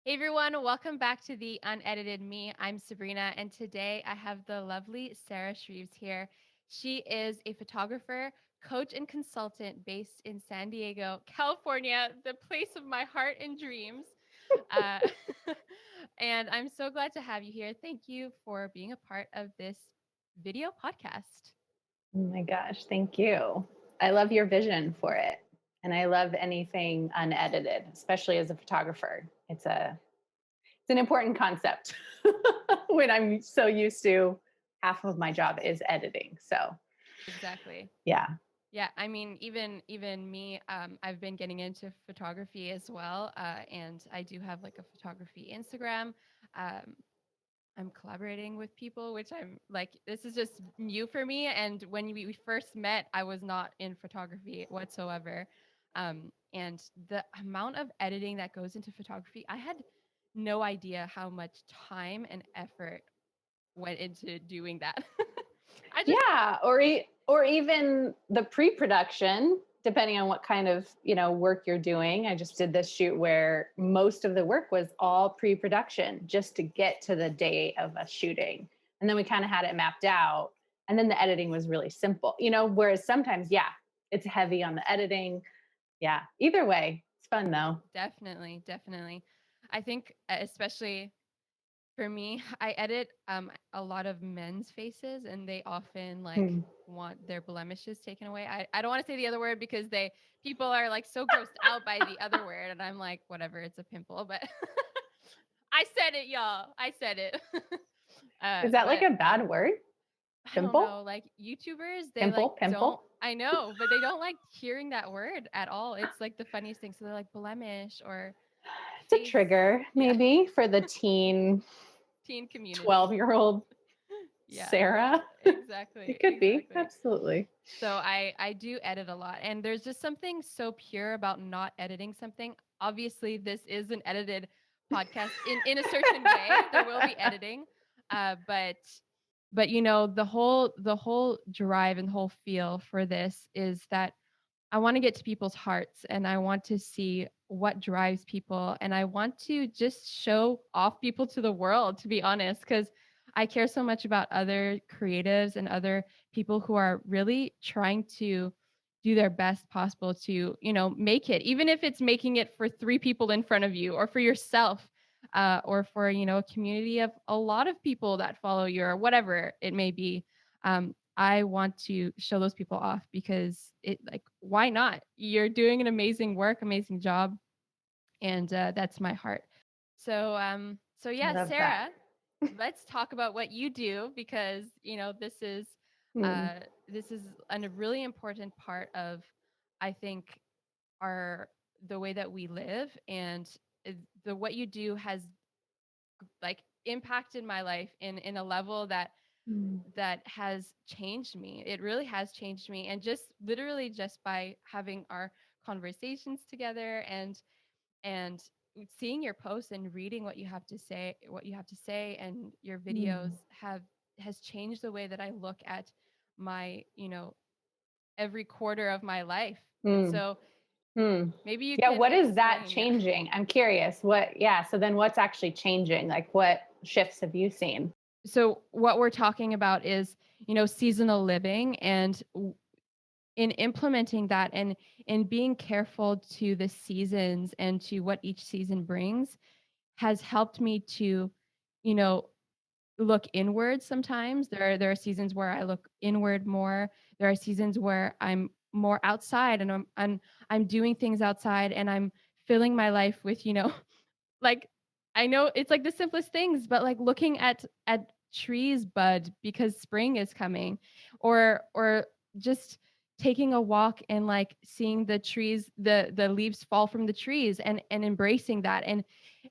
Hey everyone, welcome back to the Unedited Me. I'm Sabrina, and today I have the lovely Sarah Shreves here. She is a photographer, coach, and consultant based in San Diego, California, the place of my heart and dreams. Uh, and I'm so glad to have you here. Thank you for being a part of this video podcast. Oh my gosh, thank you. I love your vision for it. And I love anything unedited, especially as a photographer. It's an important concept when I'm so used to half of my job is editing. So, Exactly. yeah. Yeah, I mean, even me, I've been getting into photography as well, and I do have like a photography Instagram. Um, I'm collaborating with people, which I'm like, this is just new for me. And when we first met, I was not in photography whatsoever, and the amount of editing that goes into photography, I had no idea how much time and effort went into doing that. I just Yeah, or even the pre-production, depending on what kind of, work you're doing. I just did this shoot where most of the work was all pre-production just to get to the day of a shooting. And then we kind of had it mapped out. And then the editing was really simple, whereas sometimes, yeah, it's heavy on the editing. Yeah. Either way, it's fun though. definitely. I think especially for me, I edit a lot of men's faces, and they often like Hmm. want their blemishes taken away. I don't want to say the other word because they people are like so grossed out by the other word, and I'm like, whatever, it's a pimple, but I said it, y'all. I said it. Is that like But a bad word? I don't Pimple? know, like YouTubers, they like Pimple? don't. Pimple? I know, but they don't like hearing that word at all. It's like the funniest thing. So they're like blemish or It's a face. trigger Yeah, maybe for the teen teen community. 12-year-old Yeah, Sarah. exactly, It could be. exactly. Absolutely. So I do edit a lot, and there's just something so pure about not editing something. Obviously, this is an edited podcast in a certain way. There will be editing, but the whole drive and the whole feel for this is that I want to get to people's hearts, and I want to see what drives people, and I want to just show off people to the world, to be honest, because I care so much about other creatives and other people who are really trying to do their best possible to, make it, even if it's making it for three people in front of you or for yourself, or for, a community of a lot of people that follow you or whatever it may be. I want to show those people off because why not? You're doing an amazing work, amazing job, and that's my heart. So I yeah, love that. Sarah, let's talk about what you do because Hmm. uh, this is a really important part of, I think, our the way that we live, and the what you do has like impacted my life in a level Hmm. that has changed me. It really has changed me. And just literally just by having our conversations together and seeing your posts and reading what you have to say and your videos Hmm. has changed the way that I look at my, every quarter of my life. And Hmm. so Hmm. maybe you Yeah. could What is that explain, yeah. changing? I'm curious. Yeah. So then what's actually changing? Like what shifts have you seen? So what we're talking about is, seasonal living, and in implementing that and in being careful to the seasons and to what each season brings has helped me to, you know, look inward sometimes. There are seasons where I look inward more. There are seasons where I'm more outside and I'm doing things outside and I'm filling my life with, like I know it's like the simplest things, but like looking at trees bud because spring is coming, or just taking a walk and like seeing the trees, the leaves fall from the trees and embracing that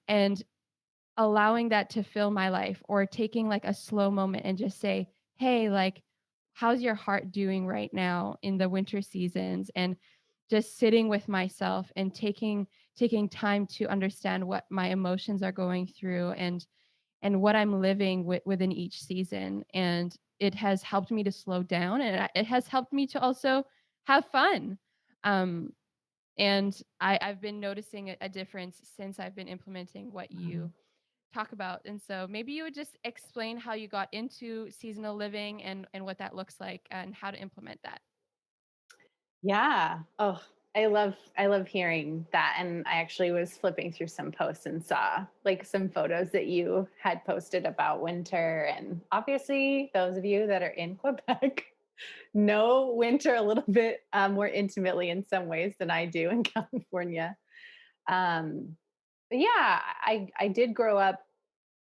and allowing that to fill my life, or taking like a slow moment and just say, hey, like, how's your heart doing right now in the winter seasons, and just sitting with myself and taking time to understand what my emotions are going through and what I'm living within each season. And it has helped me to slow down, and it has helped me to also have fun. um And I've been noticing a difference since I've been implementing what you talk about. And so maybe you would just explain how you got into seasonal living and what that looks like and how to implement that. Yeah. Oh, I love hearing that. And I actually was flipping through some posts and saw like some photos that you had posted about winter. And obviously, those of you that are in Quebec know winter a little bit more intimately in some ways than I do in California. Um, but yeah, I did grow up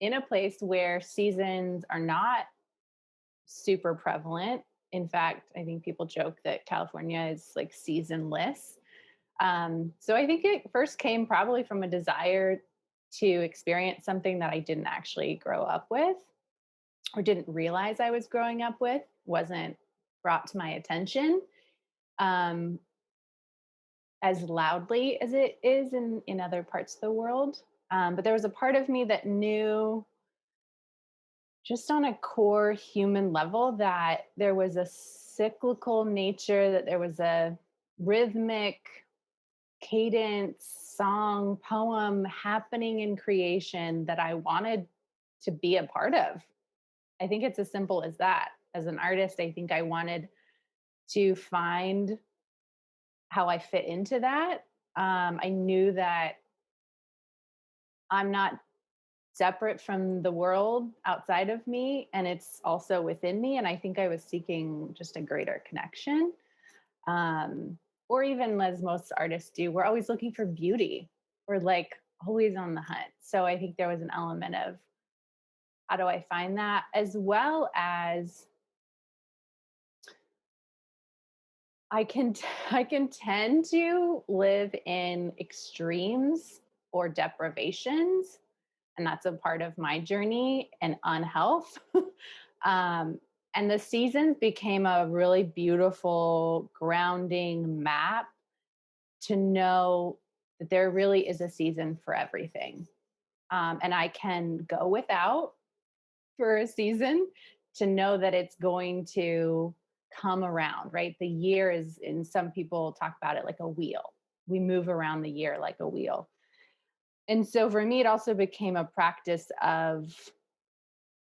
in a place where seasons are not super prevalent. In fact, I think people joke that California is like seasonless. So I think it first came probably from a desire to experience something that I didn't actually grow up with or didn't realize I was growing up with, wasn't brought to my attention um, as loudly as it is in other parts of the world. But there was a part of me that knew just on a core human level that there was a cyclical nature, that there was a rhythmic cadence, song, poem happening in creation that I wanted to be a part of. I think it's as simple as that. As an artist, I think I wanted to find how I fit into that. I knew that I'm not separate from the world outside of me, and it's also within me. And I think I was seeking just a greater connection. Um, or even as most artists do, we're always looking for beauty. We're like always on the hunt. So I think there was an element of how do I find that, as well as I can tend to live in extremes or deprivations, and that's a part of my journey and unhealth. um, and the seasons became a really beautiful grounding map to know that there really is a season for everything. And I can go without for a season to know that it's going to come around, right? The year is, and some people talk about it like a wheel. We move around the year like a wheel. And so for me, it also became a practice of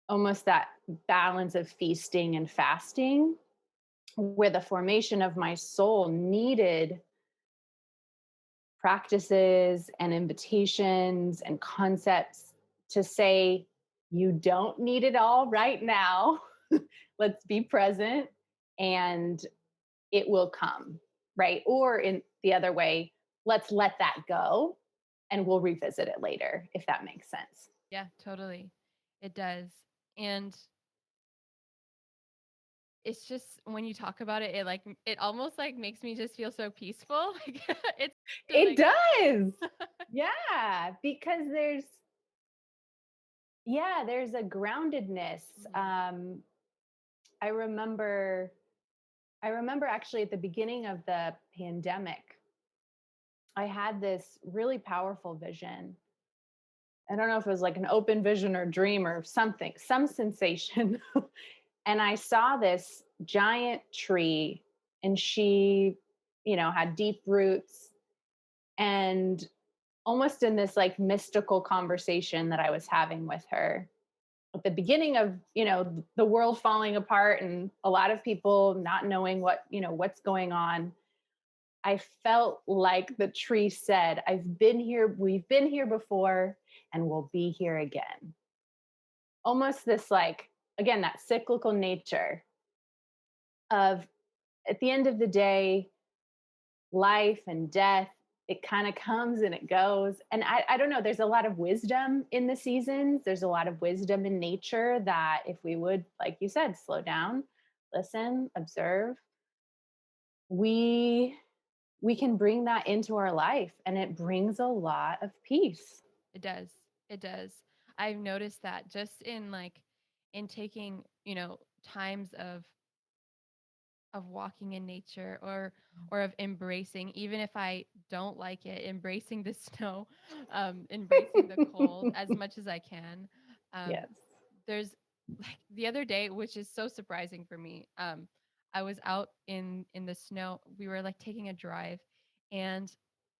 almost that balance of feasting and fasting, where the formation of my soul needed practices and invitations and concepts to say, you don't need it all right now. Let's be present and it will come, right? Or in the other way, let's let that go and we'll revisit it later, if that makes sense. Yeah, totally. It does. And it's just when you talk about it, it almost like makes me just feel so peaceful. Like it's just It like does. Yeah, because there's a groundedness. Mhm. I remember I remember actually at the beginning of the pandemic, I had this really powerful vision. I don't know if it was like an open vision or dream or something, some sensation. And I saw this giant tree, and she, had deep roots, and almost in this like mystical conversation that I was having with her at the beginning of, the world falling apart and a lot of people not knowing what's going on. I felt like the tree said, I've been here, we've been here before, and we'll be here again. Almost this, like, again, that cyclical nature of at the end of the day, life and death, it kind of comes and it goes. And I don't know, there's a lot of wisdom in the seasons. There's a lot of wisdom in nature that if we would, like you said, slow down, listen, observe, we we can bring that into our life and it brings a lot of peace. It does. It does. I've noticed that just in taking, times of walking in nature or of embracing, even if I don't like it, embracing the snow, embracing the cold as much as I can. Um, Yes. there's like the other day, which is so surprising for me. I was out in the snow. We were like taking a drive, and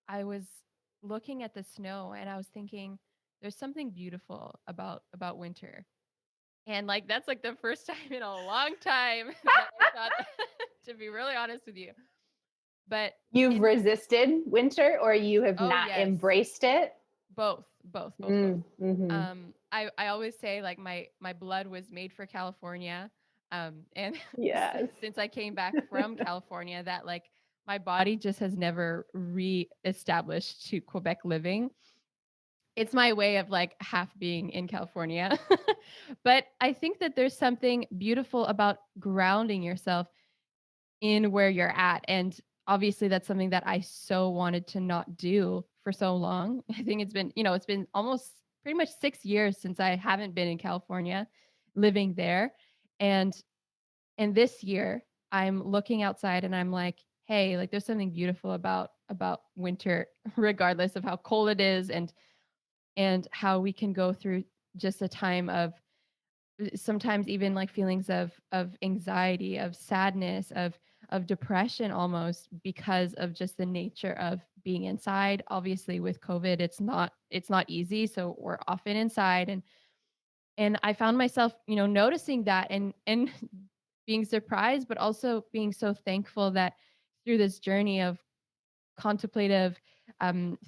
I was looking at the snow and I was thinking there's something beautiful about winter. And like that's like the first time in a long time that I thought to be really honest with you. But You've in resisted winter or you have oh not yes, embraced it? both. Mm-hmm. I always say like my blood was made for California. And Yes. since I came back from California, that like my body just has never re-established to Quebec living. It's my way of like half being in California. But I think that there's something beautiful about grounding yourself in where you're at. And obviously that's something that I so wanted to not do for so long. I think it's been almost pretty much 6 years since I haven't been in California living there. And this year I'm looking outside and I'm like, hey, like there's something beautiful about winter regardless of how cold it is, and how we can go through just a time of sometimes even like feelings of anxiety, of sadness, of depression almost because of just the nature of being inside. Obviously with COVID it's not easy, so we're often inside, and I found myself, noticing that and being surprised but also being so thankful that through this journey of contemplative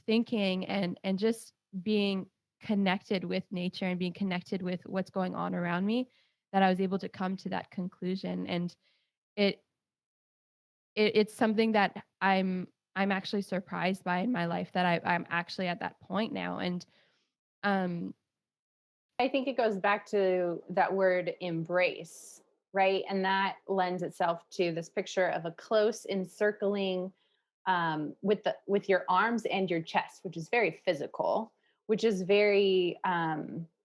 thinking and just being connected with nature and being connected with what's going on around me, that I was able to come to that conclusion. And it, it's something that I'm actually surprised by in my life, that I'm actually at that point now. And um I think it goes back to that word embrace, right? And that lends itself to this picture of a close encircling with your arms and your chest, which is very physical, which is very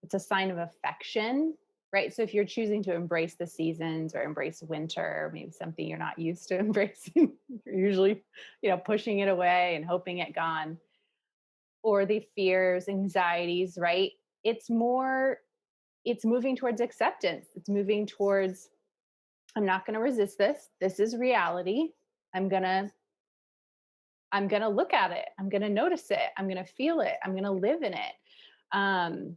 it's a sign of affection, right? So if you're choosing to embrace the seasons or embrace winter, maybe something you're not used to embracing, you're usually pushing it away and hoping it gone, or the fears, anxieties, right? It's more, it's moving towards acceptance. It's moving towards, I'm not going to resist this. This is reality. I'm going to I'm going to look at it. I'm going to notice it. I'm going to feel it. I'm going to live in it. Um,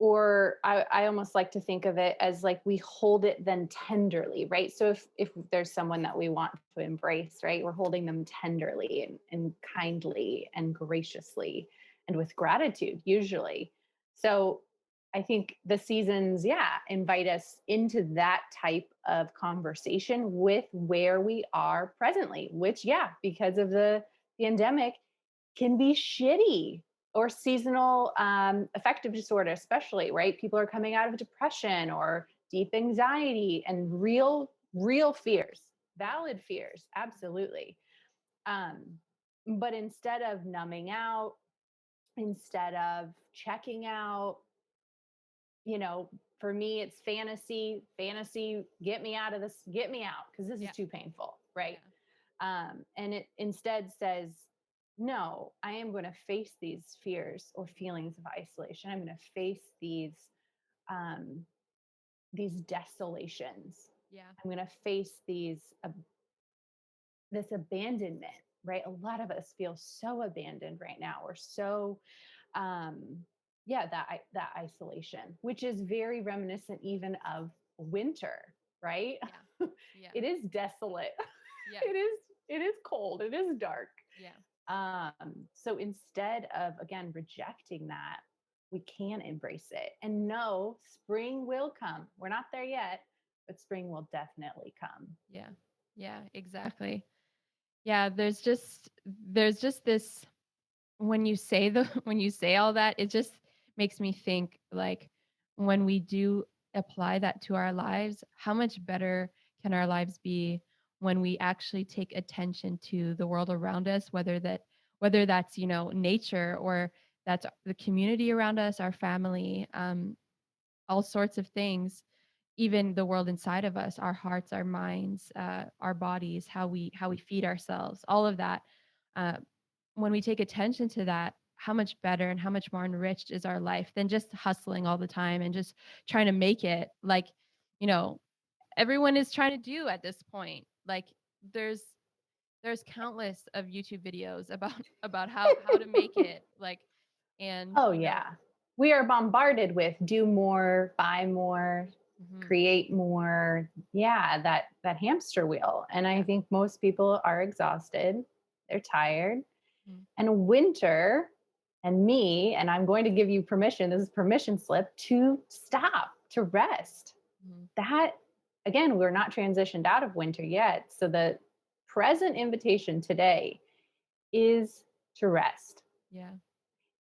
or I almost like to think of it as like we hold it then tenderly, right? So if there's someone that we want to embrace, right, we're holding them tenderly and kindly and graciously and with gratitude usually. So I think the seasons, yeah, invite us into that type of conversation with where we are presently, which, yeah, because of the pandemic, can be shitty, or seasonal affective disorder, especially, right? People are coming out of depression or deep anxiety and real fears, valid fears, absolutely. Um, but instead of numbing out, instead of checking out, you know, for me, it's fantasy, get me out of this, get me out, because this is yeah, too painful, right? yeah, And it instead says, no, I am going to face these fears or feelings of isolation. I'm going to face um, these desolations. yeah, I'm going to face this abandonment, right? A lot of us feel so abandoned right now. We're so um yeah, that isolation, which is very reminiscent even of winter, right? yeah, yeah, It is desolate. yeah, It is cold, it is dark. yeah, So instead of, again, rejecting that, we can embrace it and know spring will come. We're not there yet, but spring will definitely come. yeah, yeah, exactly. Yeah, there's just this, when you say the when you say all that, it just makes me think like when we do apply that to our lives, how much better can our lives be when we actually take attention to the world around us, whether that's, nature, or that's the community around us, our family, all sorts of things, even the world inside of us, our hearts, our minds, our bodies, how we feed ourselves, all of that. Uh, when we take attention to that, how much better and how much more enriched is our life than just hustling all the time and just trying to make it like, you know, everyone is trying to do at this point. Like there's there's countless of YouTube videos about how to make it, like, and Oh yeah. We are bombarded with do more, buy more, mhm, create more. Yeah, that hamster wheel. And I yeah, think most people are exhausted. They're tired. mhm, And winter and me, and I'm going to give you permission, this is permission slip to stop, to rest. mhm, That again, we're not transitioned out of winter yet. So the present invitation today is to rest, yeah,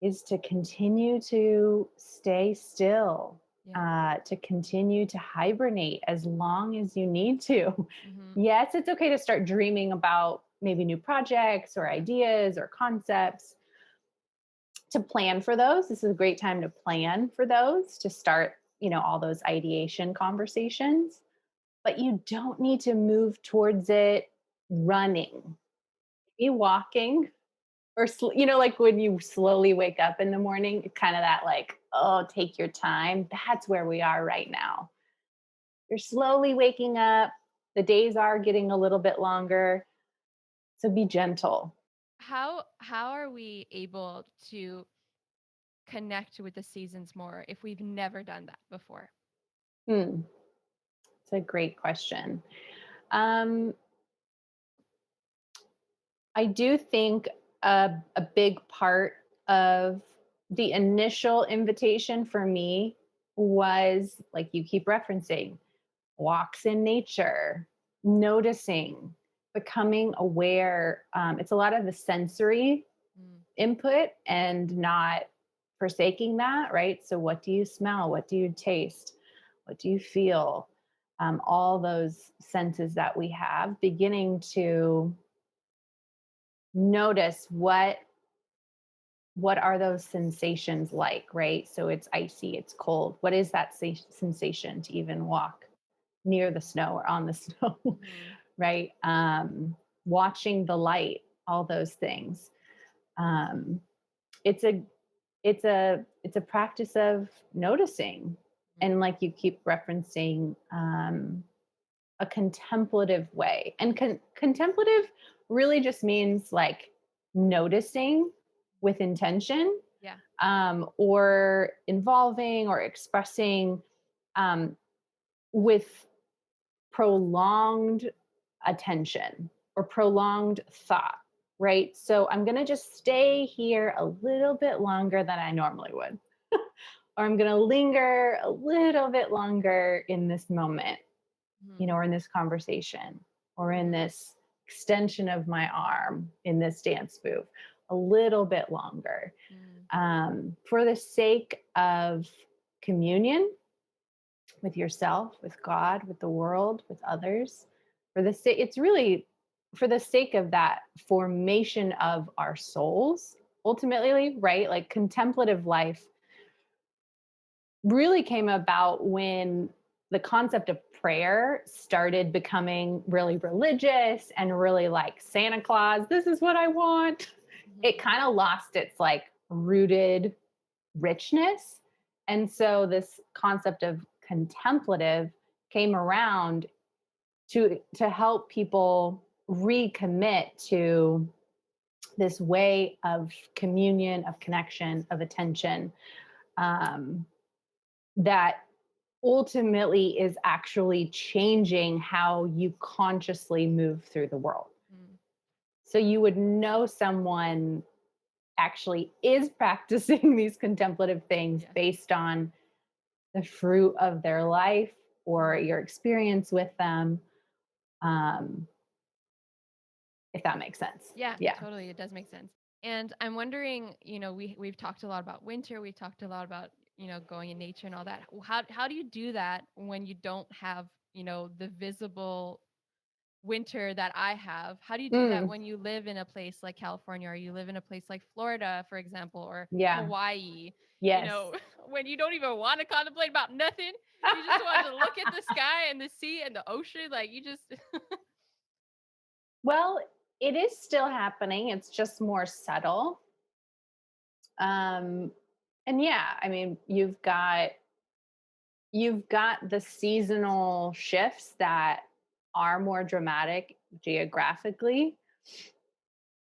is to continue to stay still, yeah, to continue to hibernate as long as you need to. mhm, Yes, it's okay to start dreaming about maybe new projects or yeah, ideas or concepts, to plan for those. This is a great time to plan for those, to start, all those ideation conversations. But you don't need to move towards it running. Be walking, or like when you slowly wake up in the morning, kind of that, like, oh, take your time. That's where we are right now. You're slowly waking up. The days are getting a little bit longer, so be gentle. how are we able to connect with the seasons more if we've never done that before? Hmm, it's a great question. um, I do think a big part of the initial invitation for me was, like you keep referencing, walks in nature, noticing, becoming aware. It's a lot of the sensory Mm, input and not forsaking that, right? So, what do you smell? What do you taste? What do you feel? All those senses that we have, beginning to notice what are those sensations like, right? So it's icy, it's cold. What is that sensation to even walk near the snow or on the snow, mhm, right? Watching the light, all those things. Um, it's a it's a practice of noticing, mhm, and like you keep referencing, a contemplative way. And contemplative really just means like noticing with intention, yeah, or involving or expressing, um, with prolonged attention or prolonged thought, right? So I'm going to just stay here a little bit longer than I normally would. Or I'm going to linger a little bit longer in this moment, mhm, or in this conversation, or in mhm, this extension of my arm in this dance move, a little bit longer, mhm, for the sake of communion with yourself, with God, with the world, with others. It's really for the sake of that formation of our souls, ultimately, right? Like contemplative life really came about when the concept of prayer started becoming really religious and really like Santa Claus, this is what I want. It mhm, kind of lost its like rooted richness. And so this concept of contemplative came around to help people recommit to this way of communion, of connection, of attention, um, that ultimately is actually changing how you consciously move through the world. mhm, So you would know someone actually is practicing these contemplative things yeah, based on the fruit of their life or mhm. your experience with them, um, if that makes sense. Yeah, Yeah. totally. It does make sense. And I'm wondering, we've talked a lot about winter, we've talked a lot about, going in nature and all that. How do you do that when you don't have, the visible winter that I have? How do you do that Mm, when you live in a place like California, or you live in a place like Florida, for example, or yeah. Hawaii? You Yes. know, when you don't even want to contemplate about nothing, you just want to look at the sky and the sea and the ocean, like you just Well, it is still happening. It's just more subtle. Um, and yeah, I mean, you've got the seasonal shifts that are more dramatic geographically.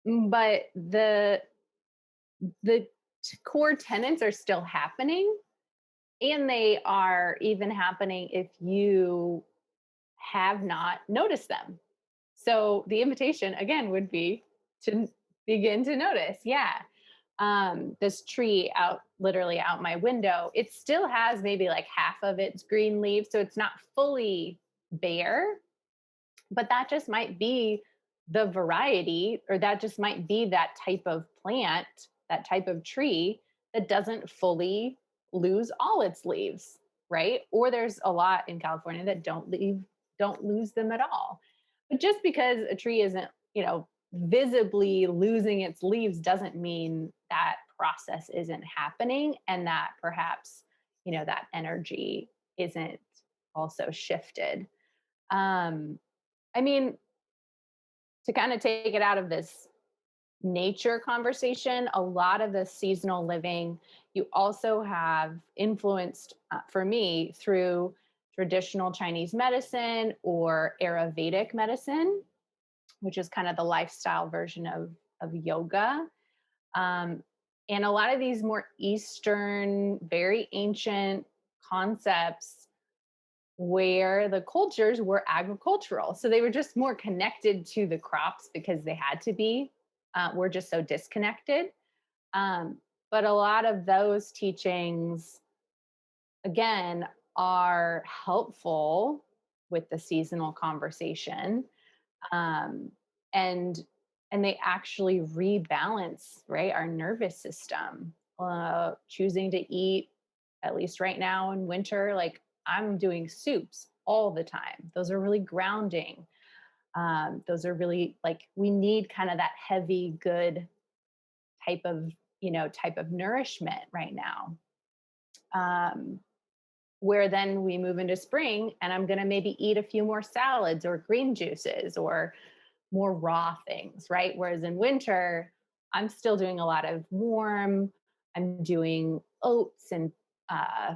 But the core tenets are still happening, and they are even happening if you have not noticed them. So the invitation again would be to begin to notice. Yeah. This tree out literally out my window, it still has maybe like half of its green leaves. So it's not fully bare, but that just might be the variety, or that just might be that type of plant, that type of tree that doesn't fully lose all its leaves, right? Or there's a lot in California that don't lose them at all. But just because a tree isn't, visibly losing its leaves doesn't mean that process isn't happening, and that perhaps, that energy isn't also shifted. um I mean, to kind of take it out of this nature conversation, a lot of the seasonal living you also have influenced, for me, through traditional Chinese medicine or Ayurvedic medicine, which is kind of the lifestyle version of yoga. Um, and a lot of these more Eastern, very ancient concepts where the cultures were agricultural. So they were just more connected to the crops because they had to be. We're just so disconnected. Um, but a lot of those teachings, again, are helpful with the seasonal conversation. Um, and and they actually rebalance, right, our nervous system. Choosing to eat, at least right now in winter, like I'm doing soups all the time. Those are really grounding. Those are really like, we need kind of that heavy, good type of, type of nourishment right now. Um, where then we move into spring and I'm going to maybe eat a few more salads or green juices or more raw things, right? Whereas in winter, I'm still doing a lot of warm, I'm doing oats and uh,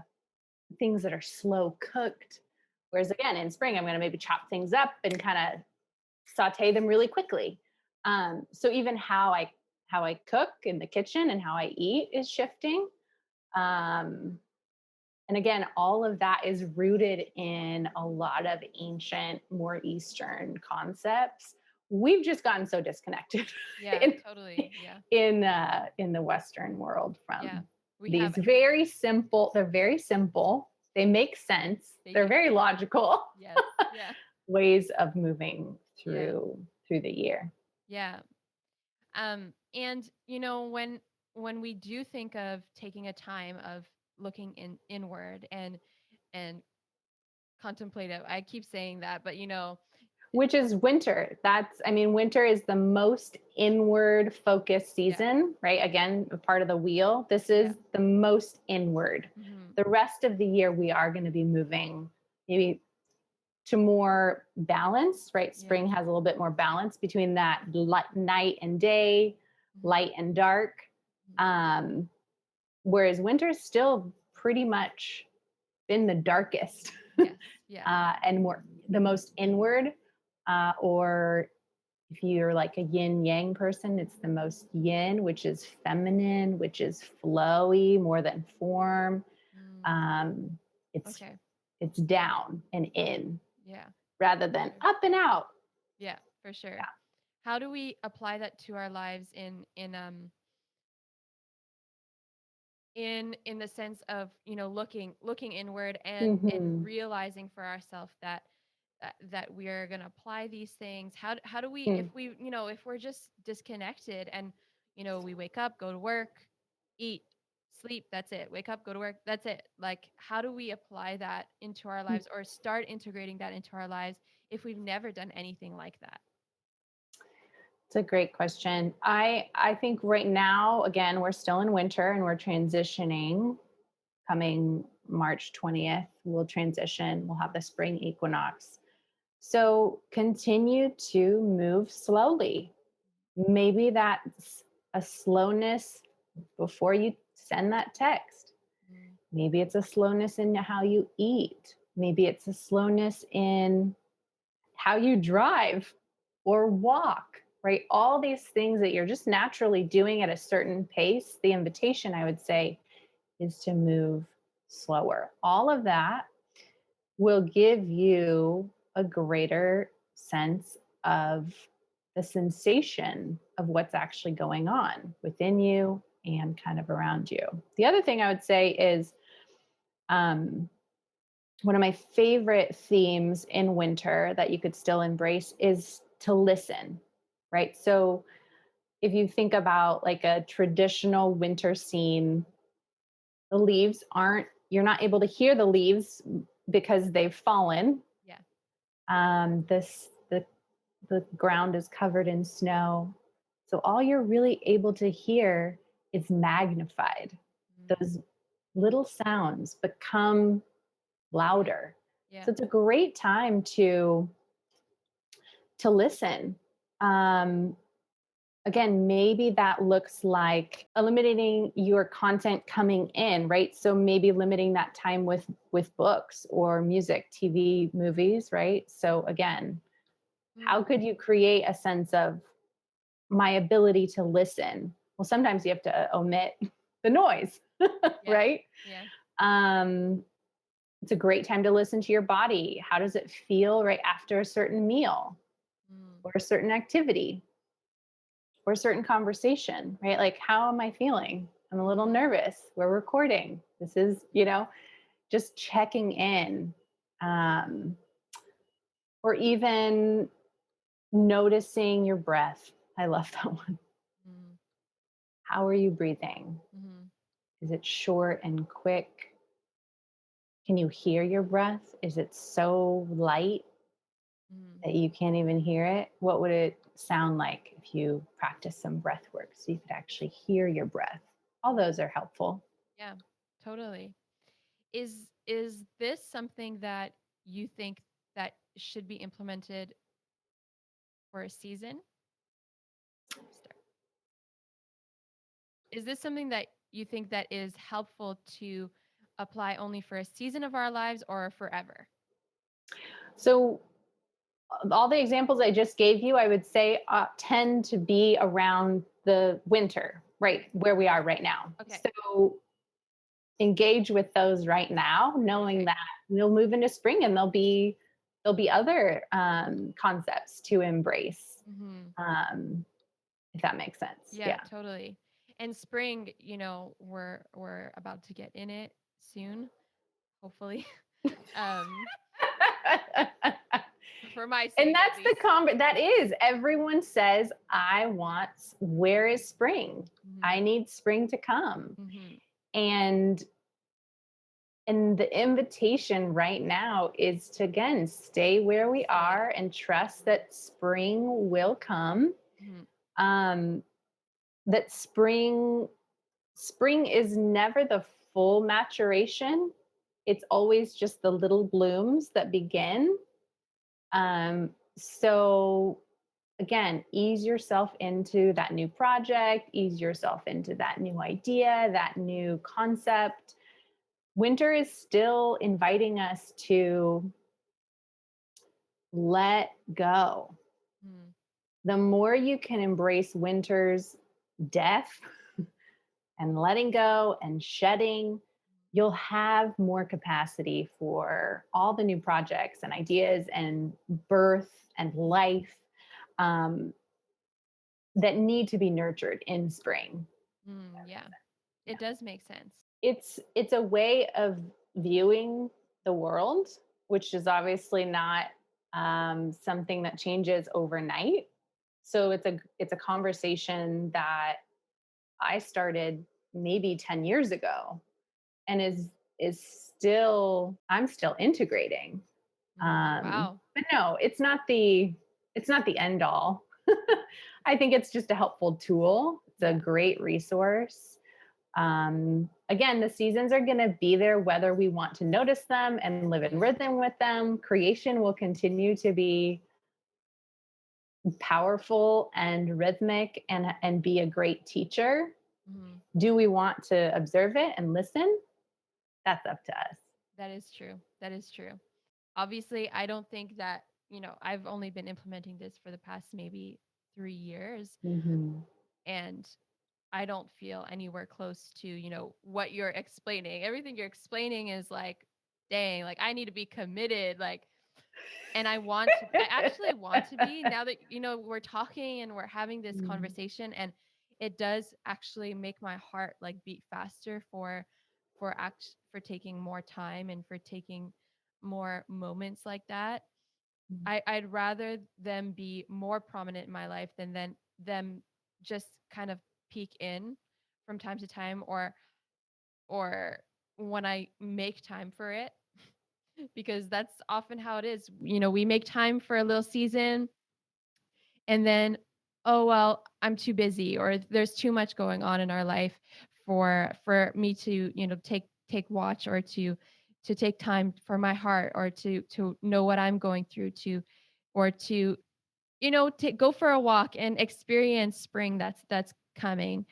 things that are slow cooked. Whereas again, in spring, I'm going to maybe chop things up and kind of saute them really quickly. So even how I cook in the kitchen and how I eat is shifting. Um, and again, all of that is rooted in a lot of ancient, more Eastern concepts. We've just gotten so disconnected Yeah, in totally. Yeah. in the Western world Yeah. from We these have very simple. They're very simple. They make sense. they They're do. very logical Yes. Yeah. ways of moving Yeah. through the year. Yeah. And when we do think of taking a time of looking inward and contemplative, I keep saying that, but Which is winter. I mean, winter is the most inward focused yeah, season, right? Again, a part of the wheel. This yeah. is the most inward. Hmm. The rest of the year, we are going to be moving maybe to more balance, right? Yeah. Spring has a little bit more balance between that night and day, Hmm. light and dark. Um, Whereas winter is still pretty much been the darkest Yes. Yeah. and more the most inward. Or if you're like a yin yang person, it's the most yin, which is feminine, which is flowy more than form. Mm. Um, it's Okay. it's down and in Yeah. rather For than sure. up and out. Yeah, for sure. Yeah. How do we apply that to our lives in the sense of looking inward and Mm-hmm. realizing for ourselves that we are going to apply these things? How do we, Hmm. if we're just disconnected and we wake up, go to work, eat, sleep, that's it, wake up, go to work, that's it, like how do we apply that into our lives or start integrating that into our lives if we've never done anything like that? It's a great question. I think right now, again, we're still in winter and we're transitioning. Coming March 20th, we'll transition. We'll have the spring equinox. So continue to move slowly. Maybe that's a slowness before you send that text. Mm. Maybe it's a slowness in how you eat. Maybe it's a slowness in how you drive or walk. right? All these things that you're just naturally doing at a certain pace. The invitation, I would say, is to move slower. All of that will give you a greater sense of the sensation of what's actually going on within you and kind of around you. The other thing I would say is um, one of my favorite themes in winter that you could still embrace is to listen, right? So if you think about like a traditional winter scene, the leaves aren't, you're not able to hear the leaves because they've fallen. Yeah. This the ground is covered in snow. So all you're really able to hear is magnified. Mm. Those little sounds become louder. Yeah. So it's a great time to listen. Um, Again, maybe that looks like eliminating your content coming in, right? So maybe limiting that time with books or music, TV, movies, right? So again, how Mm. could you create a sense of my ability to listen? Well, sometimes you have to omit the noise, Yeah. right? Yeah. Um, it's a great time to listen to your body. How does it feel right after a certain meal Mm. or a certain activity or a certain conversation, right? Like, how am I feeling? I'm a little Mhm. nervous. We're recording. This is, just checking in. Um, or even noticing your breath. I love that one. Mm. How are you breathing? Mhm. Is it short and quick? Can you hear your breath? Is it so light Mhm. that you can't even hear it? What would it sound like if you practice some breath work so you could actually hear your breath? All those are helpful. Yeah. Totally. Is this something that you think that should be implemented for a season? Start. Is this something that you think that is helpful to apply only for a season of our lives or forever? So, all the examples I just gave you, I would say tend to be around the winter, right where we are right now. Okay. So, engage with those right now, knowing Okay. that we'll move into spring and there'll be other concepts to embrace, Mhm. um, if that makes sense. Yeah, Yeah. totally. And spring, we're about to get in it soon, hopefully. um for my And city at that's the least. that is everyone says, I want, where is spring? I Mhm. need spring to come. Mhm. And the invitation right now is to again stay where we Stay. are and trust that spring will come. Mhm. um that spring is never the full maturation. It's always just the little blooms that begin. So again, ease yourself into that new project, ease yourself into that new idea, that new concept. Winter is still inviting us to let go. Mhm. The more you can embrace winter's death and letting go and shedding, you'll have more capacity for all the new projects and ideas and birth and life, um, that need to be nurtured in spring. Mm, yeah. Yeah. It does make sense. It's a way of viewing the world, which is obviously not something that changes overnight. So it's a conversation that I started maybe 10 years ago and is still, I'm still integrating. Mm, wow. But no, it's not the end all. I think it's just a helpful tool. It's a Yeah. great resource. Again, the seasons are going to be there whether we want to notice them and live in rhythm with them. Creation will continue to be powerful and rhythmic and be a great teacher. Mhm. Do we want to observe it and listen? That's up to us. That is true. That is true. Obviously, I don't think that, I've only been implementing this for the past maybe 3 years. Mhm. And I don't feel anywhere close to, what you're explaining. Everything you're explaining is like, dang, like I need to be committed. Like, and I actually want to be now that, we're talking and we're having this Mm, conversation, and it does actually make my heart like beat faster for taking more time and for taking more moments like that. mm, I'd rather them be more prominent in my life than them just kind of peek in from time to time, or when I make time for it, because that's often how it is. We make time for a little season, and then, oh well, I'm too busy, or there's too much going on in our life for me to, take watch, or to take time for my heart, or to know what I'm going through, or to, go for a walk and experience spring that's coming.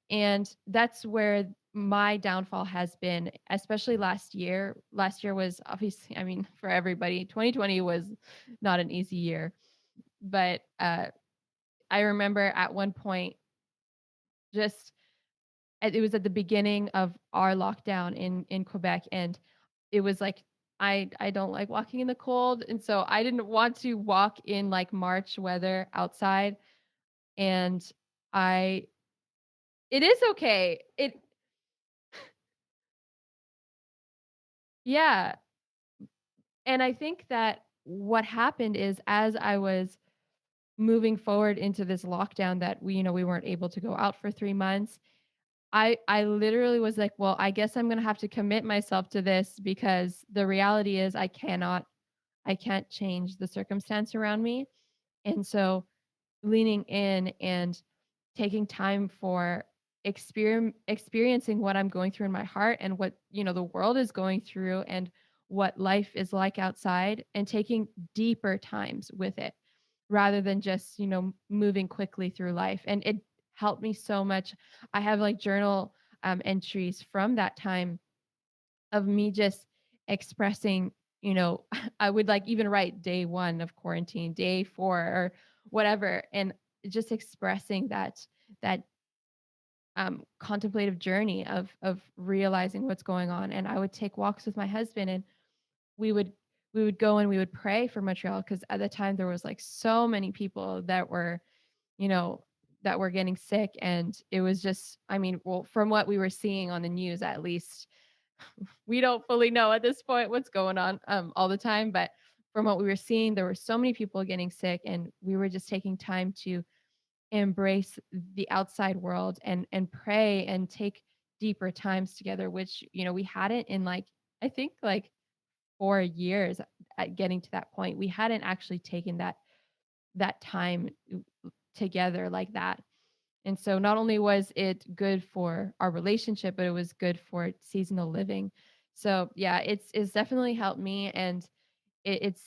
And that's where my downfall has been, especially last year. Last year was obviously, I mean, for everybody, 2020 was not an easy year. But I remember at one point, just it was at the beginning of our lockdown in Quebec, and it was like, I don't like walking in the cold, and so I didn't want to walk in like March weather outside. And I it is okay. Yeah. And I think that what happened is, as I was moving forward into this lockdown, that we weren't able to go out for 3 months, I literally was like, well, I guess I'm going to have to commit myself to this, because the reality is I can't change the circumstance around me. And so leaning in and taking time for experiencing what I'm going through in my heart, and what, the world is going through, and what life is like outside, and taking deeper times with it, rather than just, moving quickly through life. And it helped me so much. I have like journal entries from that time of me just expressing, I would like even write day 1 of quarantine, day 4, or whatever, and just expressing that contemplative journey of realizing what's going on. And I would take walks with my husband, and we would we would go and we would pray for Montreal, because at the time there was like so many people you know that were getting sick. And it was just, I mean, well, from what we were seeing on the news, at least, we don't fully know at this point what's going on all the time. But from what we were seeing, there were so many people getting sick, and we were just taking time to embrace the outside world, and pray and take deeper times together, which, we hadn't in like, I think like 4 years. At getting to that point, we hadn't actually taken that time together like that. And so not only was it good for our relationship, but it was good for seasonal living. So yeah, it's definitely helped me. And it's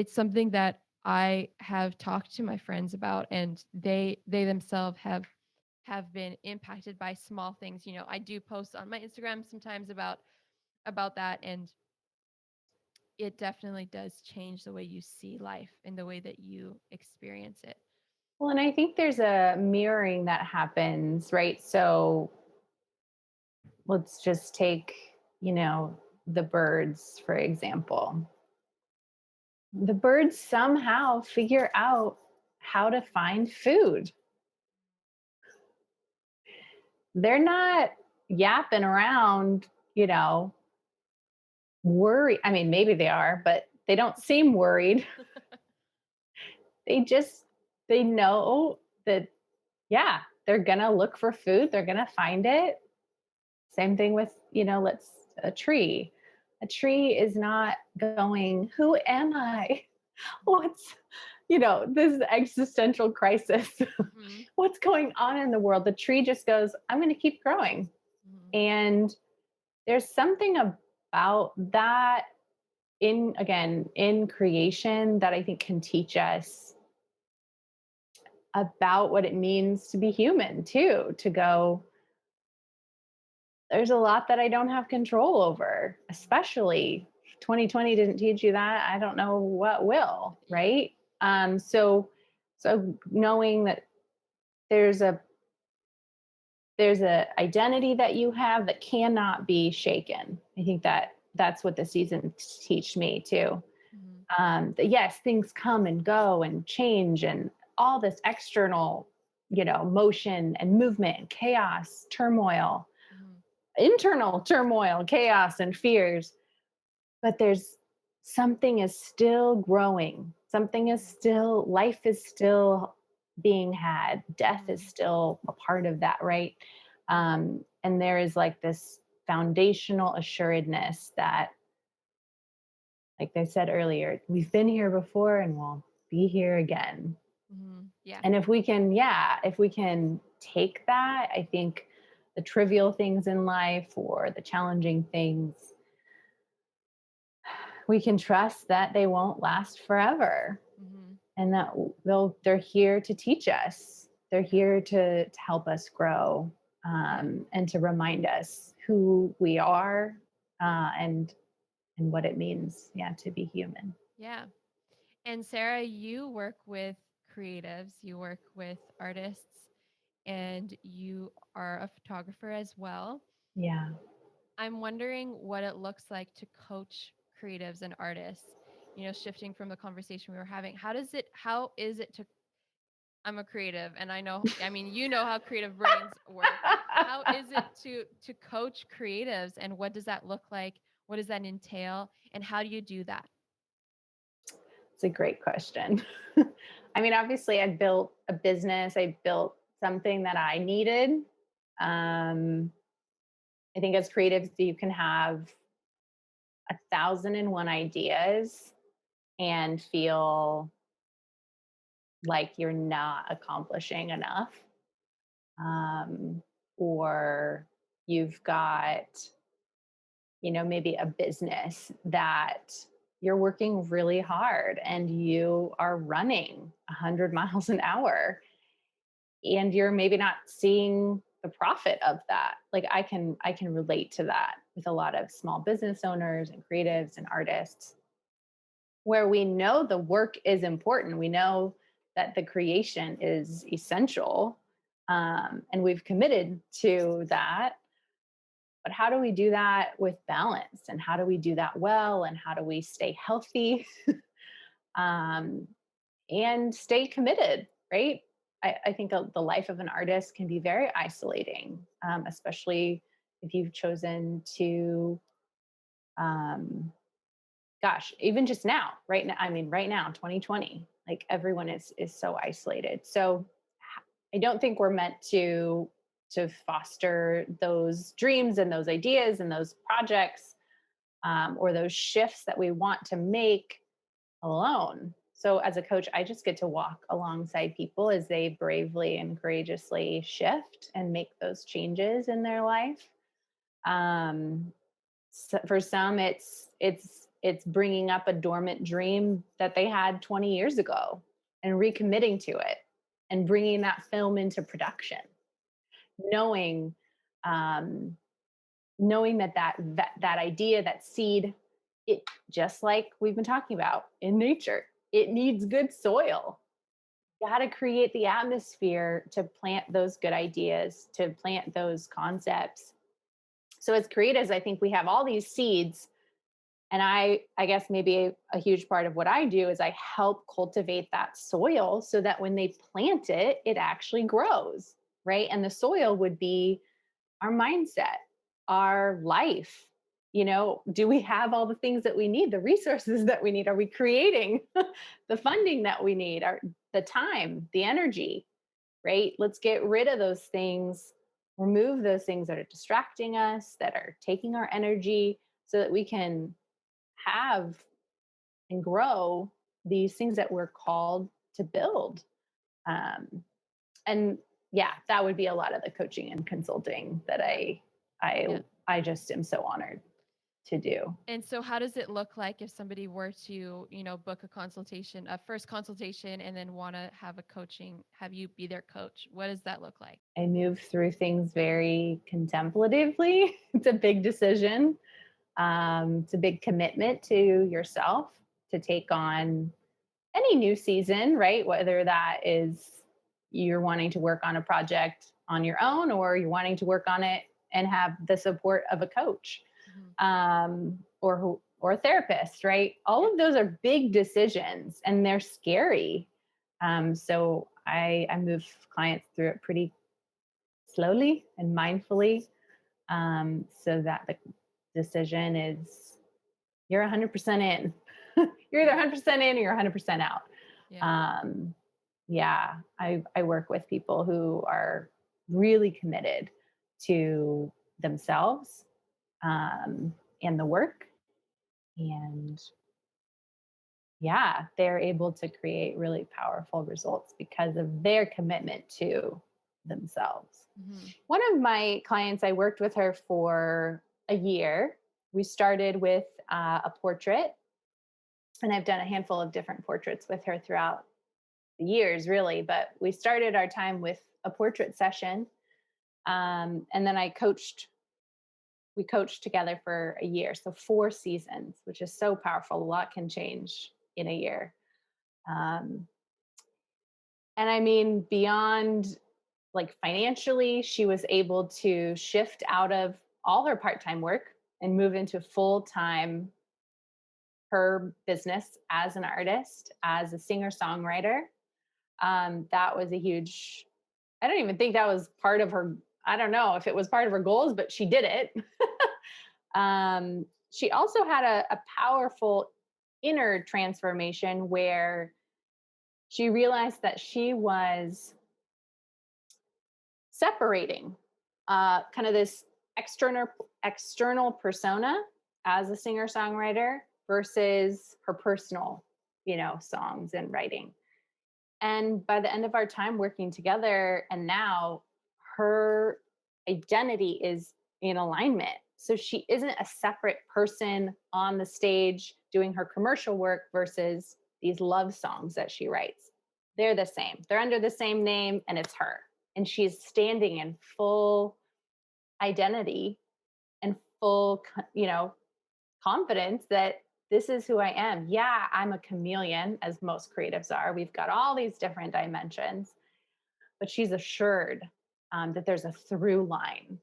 something that I have talked to my friends about, and they themselves have been impacted by small things. I do post on my Instagram sometimes about that, and it definitely does change the way you see life and the way that you experience it. Well, and I think there's a mirroring that happens, right? So let's just take, the birds, for example. The birds somehow figure out how to find food. They're not yapping around, worry. I mean, maybe they are, but they don't seem worried. They they know that, yeah, they're gonna look for food, they're gonna find it. Same thing with, let's a tree. A tree is not going, who am I? What's, this existential crisis. Mhm. What's going on in the world? The tree just goes, I'm going to keep growing. Mhm. And there's something about that in creation that I think can teach us about what it means to be human too, to go, there's a lot that I don't have control over, especially 2020 didn't teach you that. I don't know what will, Yeah. right? So So knowing that there's a there's a identity that you have that cannot be shaken. I think that that's what the season teach me too. Mhm. That yes, things come and go and change and all this external, motion and movement and chaos, turmoil, Mhm. internal turmoil, chaos and fears. But there's something is still growing. Something is Mhm. still, life is still being had. Death is Mhm. still a part of that, right? Yeah. And there is like this foundational assuredness that, like I said earlier, we've been here before and we'll be here again. Mhm. Yeah. And if we can, yeah, if we can take that, I think the trivial things in life or the challenging things, we can trust that they won't last forever Mhm. and that they're here to teach us. They're Yeah. here to help us grow, Yeah. and to remind us who we are, and what it means, yeah, to be human. Yeah. And Sarah, you work with creatives, you work with artists, and you are a photographer as well. Yeah. I'm wondering what it looks like to coach creatives and artists, shifting from the conversation we were having. How is it to, I'm a creative and I mean, how creative brains work. How is it to coach creatives, and what does that look like? What does that entail? And how do you do that? It's a great question. I mean, obviously, I built a business, I built something that I needed. Um, I think as creatives, you can have 1,001 ideas and feel like you're not accomplishing enough. Um, or you've got, maybe a business that you're working really hard and you are running 100 miles an hour and you're maybe not seeing the profit of that. Like I can relate to that with a lot of small business owners and creatives and artists, where we know the work is important. We know that the creation is essential, and we've committed to that. But how do we do that with balance? And how do we do that well? And how do we stay healthy, um, and stay committed, right? I think the life of an artist can be very isolating, especially if you've chosen to, um, gosh, even just now, right now, I mean, right now, 2020, like everyone is so isolated. So I don't think we're meant to foster those dreams and those ideas and those projects, or those shifts that we want to make alone. So as a coach, I just get to walk alongside people as they bravely and courageously shift and make those changes in their life. Um, so for some, it's bringing up a dormant dream that they had 20 years ago and recommitting to it and bringing that film into production, knowing, um, knowing that idea, that seed, it, just like we've been talking about in nature, it needs good soil. You got to create the atmosphere to plant those good ideas, to plant those concepts. So as creatives, I think we have all these seeds, and I guess maybe a huge part of what I do is I help cultivate that soil so that when they plant it, it actually grows, right? And the soil would be our mindset, our life. Do we have all the things that we need, the resources that we need? Are we creating the funding that we need, the time, the energy, right? Let's get rid of those things, remove those things that are distracting us, that are taking our energy, so that we can have and grow these things that we're called to build. Um, and yeah, that would be a lot of the coaching and consulting that Yeah. I Yeah. I just am so honored to do. And so how does it look like if somebody were to, book a consultation, a first consultation, and then want to have you be their coach? What does that look like? I move through things very contemplatively. It's a big decision. It's a big commitment to yourself to take on any new season, right? Whether that is you're wanting to work on a project on your own or you're wanting to work on it and have the support of a coach, Mhm. or a therapist, right? All Yeah. of those are big decisions and they're scary. So I move clients through it pretty slowly and mindfully, so that the decision is you're 100% in. You're either Yeah. 100% in or you're 100% out. Yeah. Um, yeah, I work with people who are really committed to themselves, and the work. And yeah, they're able to create really powerful results because of their commitment to themselves. Mhm. One of my clients, I worked with her for a year. We started with a portrait, and I've done a handful of different portraits with her throughout the years, really. But we started our time with a portrait session, and then we coached together for a year. So 4 seasons, which is so powerful. A lot can change in a year. Um, and I mean, beyond like financially, she was able to shift out of all her part time work and move into full time her business as an artist, as a singer songwriter. That was a huge, I don't even think that was part of her. I don't know if it was part of her goals, but she did it. She also had a powerful inner transformation where she realized that she was separating kind of this external persona as a singer songwriter versus her personal, songs and writing. And by the end of our time working together, and now her identity is in alignment. So she isn't a separate person on the stage doing her commercial work versus these love songs that she writes. They're the same, they're under the same name, and it's her. And she's standing in full identity and full, confidence that this is who I am. Yeah, I'm a chameleon, as most creatives are. We've got all these different dimensions, but she's assured that there's a through line.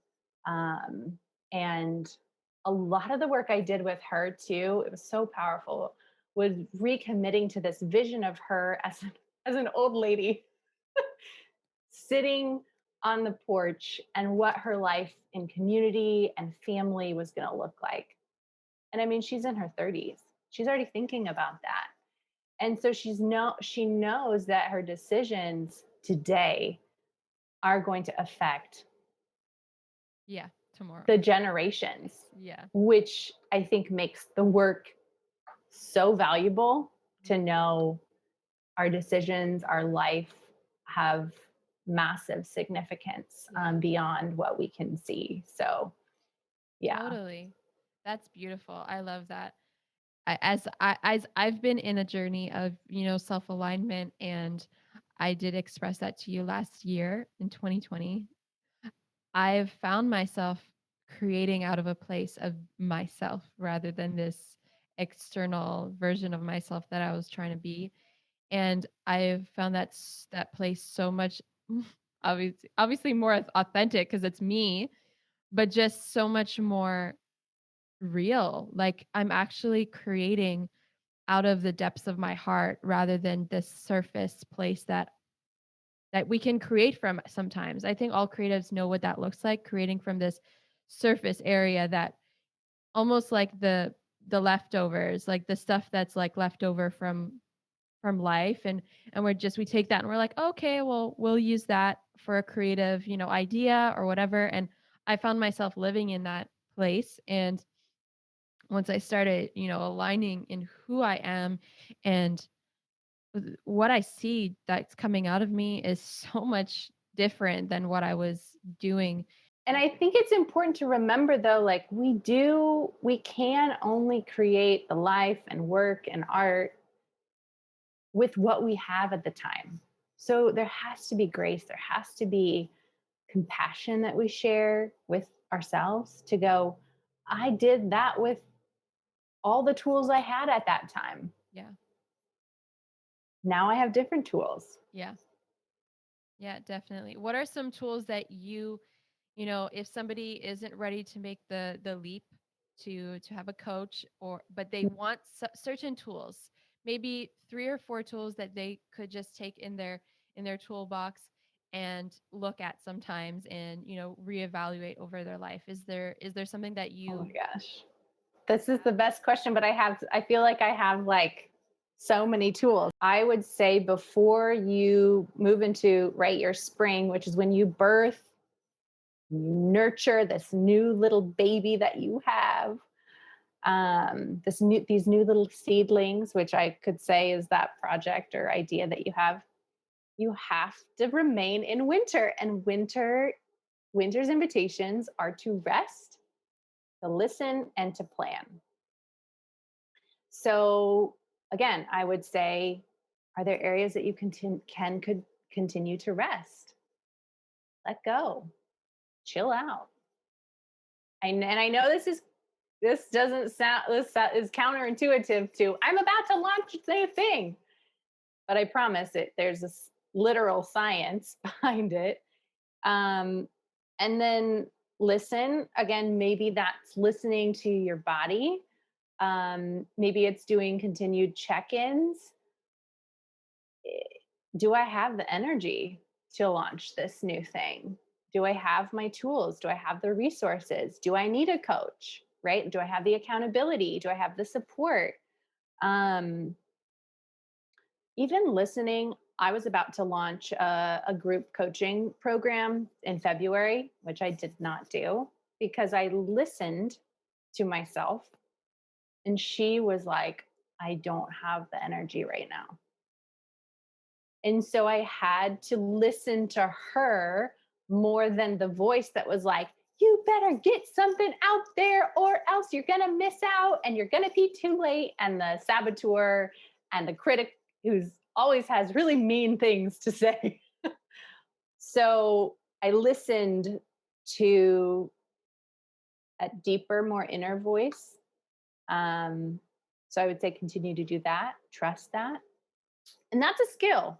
Um, and a lot of the work I did with her too, it was so powerful, was recommitting to this vision of her as an old lady sitting on the porch and what her life in community and family was going to look like. And I mean, she's in her 30s. She's already thinking about that. And so she knows that her decisions today are going to affect Yeah. Tomorrow. the generations, Yeah. which I think makes the work so valuable to Mhm. know our decisions, our life have massive significance, Yeah. beyond what we can see. So, yeah. Totally. That's beautiful. I love that. As I've been in a journey of, self-alignment, and I did express that to you last year in 2020. I've found myself creating out of a place of myself rather than this external version of myself that I was trying to be. And I've found that place so much obviously more authentic because it's me, but just so much more real. Like I'm actually creating out of the depths of my heart rather than this surface place that we can create from sometimes. I think all creatives know what that looks like, creating from this surface area that almost like the leftovers, like the stuff that's like left over from life, and we take that and we're like, "Okay, well, we'll use that for a creative, idea or whatever." And I found myself living in that place, and once I started, aligning in who I am and what I see that's coming out of me is so much different than what I was doing. And I think it's important to remember though, like we can only create the life and work and art with what we have at the time. So there has to be grace, there has to be compassion that we share with ourselves to go, I did that with all the tools I had at that time. Yeah. Now I have different tools. Yeah. Yeah, definitely. What are some tools that if somebody isn't ready to make the leap to have a coach, or but they want certain tools, maybe 3 or 4 tools that they could just take in their toolbox and look at sometimes, and reevaluate over their life. Is there something that Oh my you gosh. This is the best question, but I feel like I have like so many tools. I would say before you move into, right, your spring, which is when you birth, you nurture this new little baby that you have, these new little seedlings, which I could say is that project or idea that you have to remain in winter. And winter's invitations are to rest, to listen, and to plan. So again, I would say, are there areas that you could continue to rest, let go, chill out? And I know this doesn't sound this is counterintuitive to I'm about to launch the thing, but I promise it. There's this literal science behind it. Um, and then listen again. Maybe that's listening to your body. Maybe it's doing continued check-ins. Do I have the energy to launch this new thing? Do I have my tools? Do I have the resources? Do I need a coach? Right? Do I have the accountability? Do I have the support? Um, Even listening, I was about to launch a group coaching program in February, which I did not do because I listened to myself. And she was like, I don't have the energy right now. And so I had to listen to her more than the voice that was like, you better get something out there or else you're going to miss out and you're going to be too late. And the saboteur and the critic who's always has really mean things to say. So I listened to a deeper, more inner voice. Um, so I would say continue to do that, trust that. And that's a skill,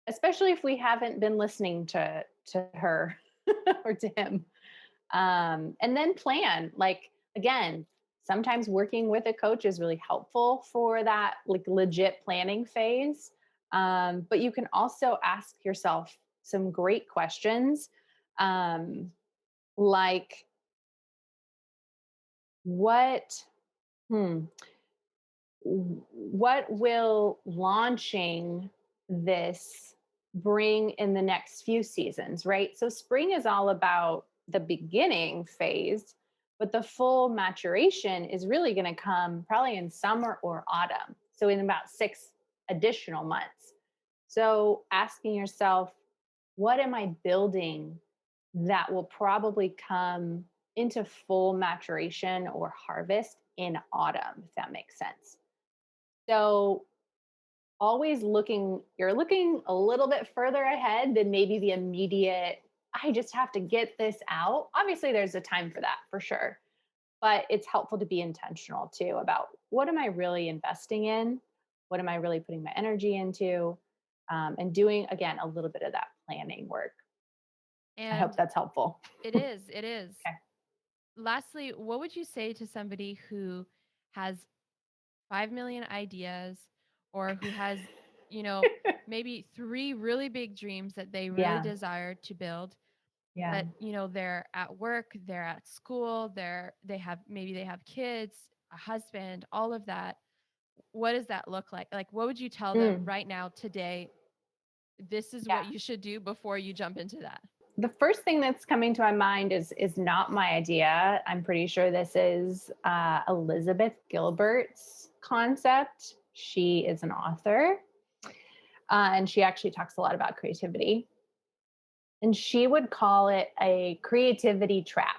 especially if we haven't been listening to her or to him. And then plan. Like again, sometimes working with a coach is really helpful for that like legit planning phase. But you can also ask yourself some great questions, um, like what hmm, what will launching this bring in the next few seasons, right? So spring is all about the beginning phase, but the full maturation is really going to come probably in summer or autumn. So in about 6 additional months. So asking yourself, what am I building that will probably come into full maturation or harvest in autumn, if that makes sense? So always you're looking a little bit further ahead than maybe the immediate, I just have to get this out. Obviously, there's a time for that for sure. But it's helpful to be intentional too about what am I really investing in? What am I really putting my energy into? And doing, again, a little bit of that planning work. I hope and that's helpful. it is. Okay. Lastly, what would you say to somebody who has 5 million ideas, or who has, you know, maybe 3 really big dreams that they really Yeah. desire to build, Yeah. but they're at work, they're at school, they have kids, a husband, all of that. What does that look like? Like, what would you tell them Mm, right now today? This is what yeah. you should do before you jump into that. The first thing that's coming to my mind is not my idea. I'm pretty sure this is Elizabeth Gilbert's concept. She is an author, and she actually talks a lot about creativity. And she would call it a creativity trap.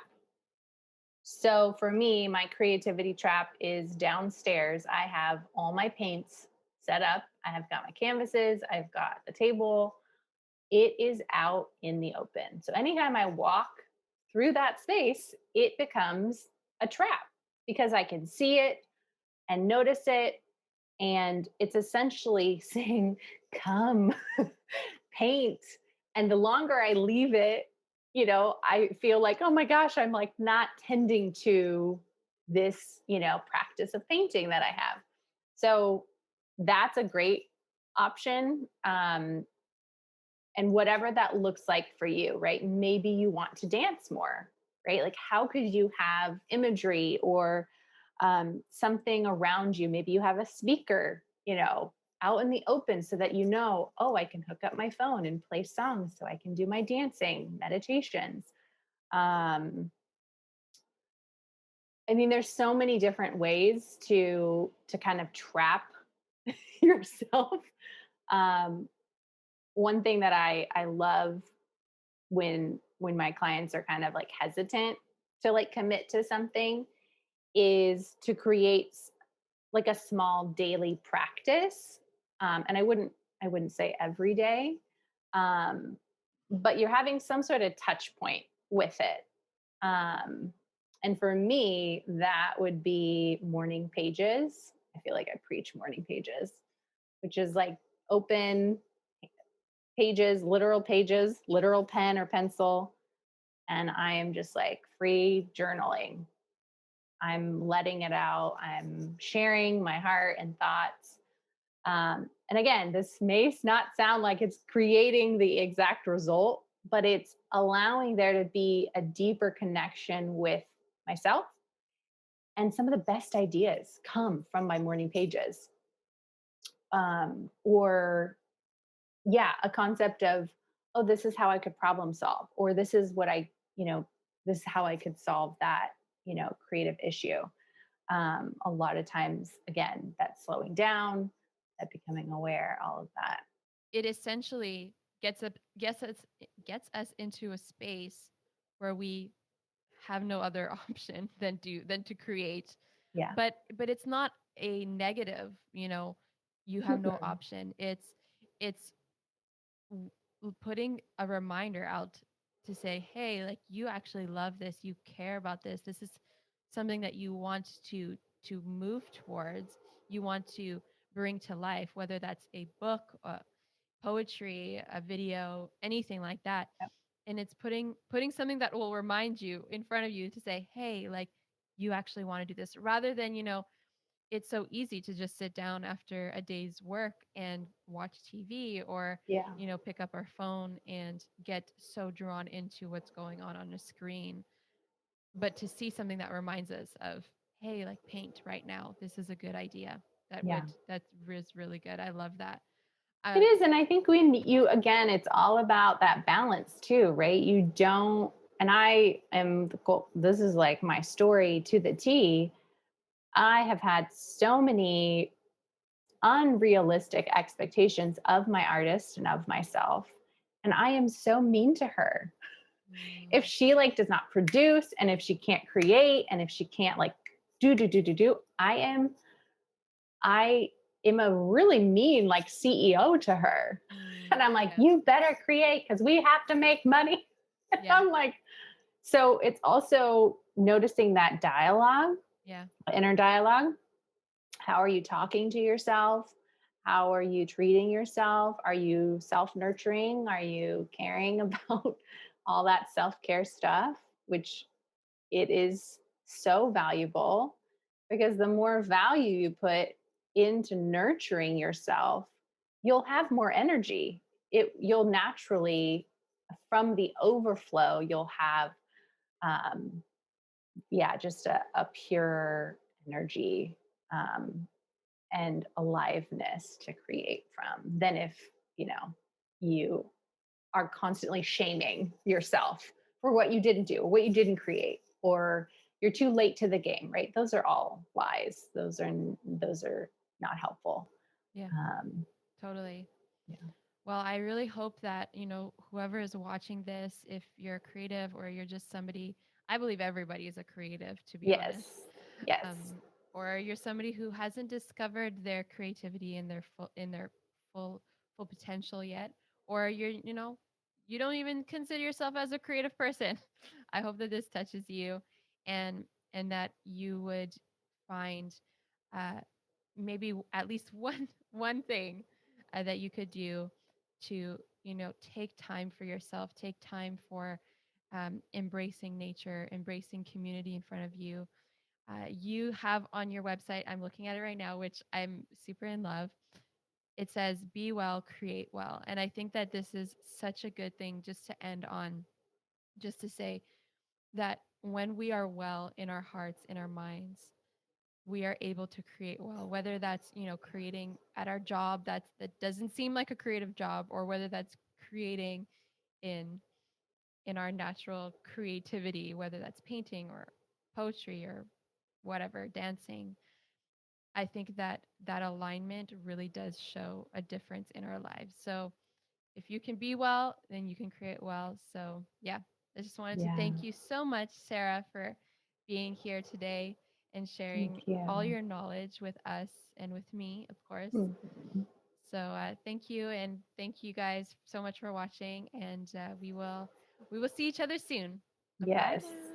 So for me, my creativity trap is downstairs. I have all my paints set up. I have got my canvases. I've got the table. It is out in the open. So anytime I walk through that space, it becomes a trap because I can see it and notice it. And it's essentially saying, come, paint. And the longer I leave it, I feel like, oh my gosh, I'm like not tending to this, practice of painting that I have. So that's a great option. And whatever that looks like for you, right? Maybe you want to dance more, right? Like, how could you have imagery or something around you? Maybe you have a speaker, out in the open so that oh, I can hook up my phone and play songs so I can do my dancing, meditations. Um, I mean, there's so many different ways to kind of trap yourself. Um, One thing that I love when my clients are kind of like hesitant to like commit to something is to create like a small daily practice. And I wouldn't say every day, um, but you're having some sort of touch point with it. um, and for me that would be morning pages. I feel like I preach morning pages, which is like open pages, literal pen or pencil, and I am just like free journaling. I'm letting it out. I'm sharing my heart and thoughts. And again, this may not sound like it's creating the exact result, but it's allowing there to be a deeper connection with myself. And some of the best ideas come from my morning pages. Or yeah, a concept of, oh, this is how I could problem solve, or this is what this is how I could solve that, creative issue. A lot of times, again, that slowing down, that becoming aware, all of that. It essentially gets us into a space where we have no other option than to create. Yeah. But it's not a negative, you have no Mm-mm. option. It's putting a reminder out to say, hey, like, you actually love this, you care about this, this is something that you want to move towards, you want to bring to life, whether that's a book, poetry, a video, anything like that. Yep. And it's putting something that will remind you in front of you to say, hey, like, you actually want to do this, rather than, it's so easy to just sit down after a day's work and watch TV, or, Yeah. pick up our phone and get so drawn into what's going on a screen. But to see something that reminds us of, hey, like, paint right now, this is a good idea. Yeah. That is really good. I love that. It Uh, is. And I think when you, again, it's all about that balance too, right? You don't, and I am, this is like my story to the T. I have had so many unrealistic expectations of my artist and of myself. And I am so mean to her. If mm, she like does not produce, and if she can't create, and if she can't like do, I am a really mean like CEO to her. And I'm like, yeah, you better create because we have to make money. yeah, I'm like, so it's also noticing that dialogue, yeah. inner dialogue. How are you talking to yourself? How are you treating yourself? Are you self nurturing? Are you caring about all that self care stuff? Which it is so valuable, because the more value you put into nurturing yourself, you'll have more energy. You'll naturally, from the overflow, you'll have, um, yeah, just a pure energy, um, and aliveness to create from, than if, you know, you are constantly shaming yourself for what you didn't do, or what you didn't create, or you're too late to the game, right? Those are all lies. Those are not helpful. Yeah, Um, totally. yeah. Well, I really hope that, whoever is watching this, if you're a creative or you're just somebody, I believe everybody is a creative, to be honest. Yes. Yes. Um, or you're somebody who hasn't discovered their creativity in their full full potential yet, or you don't even consider yourself as a creative person. I hope that this touches you, and that you would find uh, maybe at least one thing that you could do to, take time for yourself, take time for embracing nature, embracing community in front of you. You have on your website, I'm looking at it right now, which I'm super in love. It says, be well, create well. And I think that this is such a good thing just to end on, just to say that when we are well in our hearts, in our minds, we are able to create well, whether that's, creating at our job that doesn't seem like a creative job, or whether that's creating in our natural creativity, whether that's painting or poetry or whatever, dancing. I think that that alignment really does show a difference in our lives. So if you can be well, then you can create well. So yeah, I just wanted to Yeah. thank you so much, Sarah, for being here today and Thank sharing all you. your knowledge with us and with me, of course. Mhm. So thank you, and thank you guys so much for watching. And we will see each other soon. Bye Yes. now.